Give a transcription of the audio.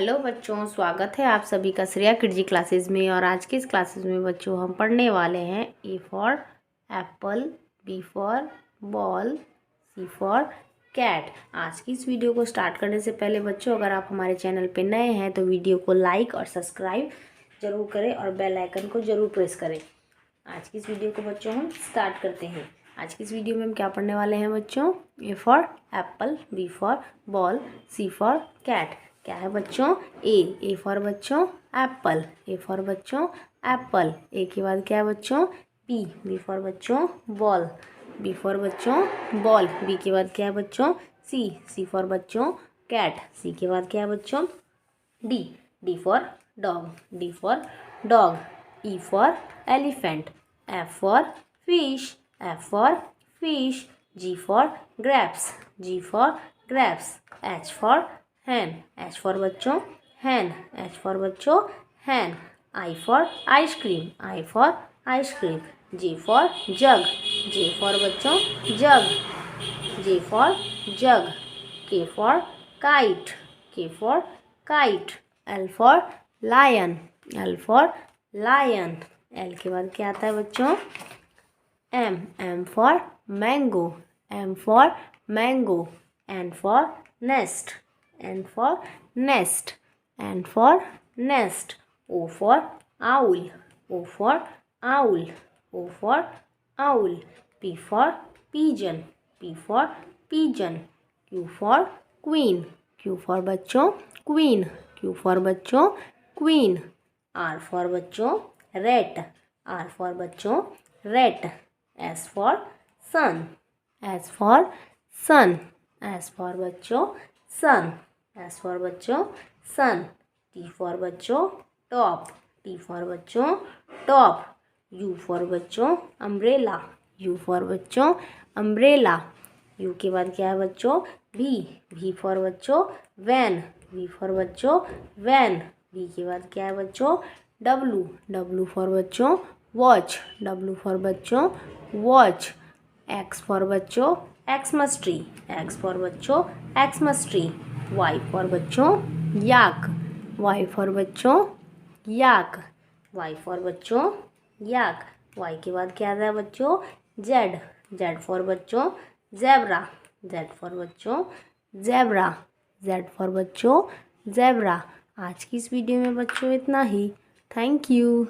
Hello बच्चों, स्वागत है आप सभी का श्रेया किडजी क्लासेस में। और आज की इस क्लासेस में बच्चों हम पढ़ने वाले हैं A for apple, B for ball, C for cat. आज की इस वीडियो को स्टार्ट करने से पहले बच्चों, अगर आप हमारे चैनल पे नए हैं तो वीडियो को लाइक और सब्सक्राइब जरूर करें और बेल आइकन को जरूर प्रेस करें। आज की इस वीडियो को बच्चों हम स्टार्ट करते हैं। आज की इस वीडियो में हम क्या पढ़ने वाले हैं बच्चों? A for apple, B for ball, C for cat. क्या है बच्चों? ए फॉर बच्चों एप्पल, ए फॉर बच्चों एप्पल। ए के बाद क्या है बच्चों? बी फॉर बच्चों बॉल, बी फॉर बच्चों बॉल। बी के बाद क्या है बच्चों? सी फॉर बच्चों कैट। सी के बाद क्या है बच्चों? D for dog, D for dog. E for elephant, F for fish, F for fish. G for grapes, G for grapes. H for hen, H for बच्चों हैन, एच फॉर बच्चों hen. I for ice cream, I for ice cream. J for jug, J for बच्चों jug, J for jug. K for kite, K for kite. L for lion, L for lion. L के बाद क्या आता है बच्चों? M for mango, M for mango. N for nest, N for nest, N for nest. O for owl, O for owl, O for owl. P for pigeon, P for pigeon. Q for queen, Q for बच्चों queen, Q for बच्चों queen. R for बच्चों rat, R for बच्चों rat. S for sun, S for sun, S for बच्चों sun, S for बच्चों sun. T for बच्चों top, T for बच्चों top. You for बच्चों umbrella, you for बच्चों umbrella. You के बाद क्या है बच्चों? भी फॉर बच्चों वैन, वी फॉर बच्चों वैन। वी के बाद क्या है बच्चों? डब्लू फॉर बच्चों वॉच, डब्लू फॉर बच्चों वॉच। एक्स फॉर बच्चों एक्समस ट्री, एक्स फॉर बच्चों एक्समस ट्री। वाई फॉर बच्चों याक, वाई फॉर बच्चों याक, वाई फॉर बच्चों याक। वाई के बाद क्या आता है बच्चों? जेड फॉर बच्चों जेब्रा, जेड फॉर बच्चों जेब्रा, जेड फॉर बच्चों जेब्रा। आज की इस वीडियो में बच्चों इतना ही। Thank you.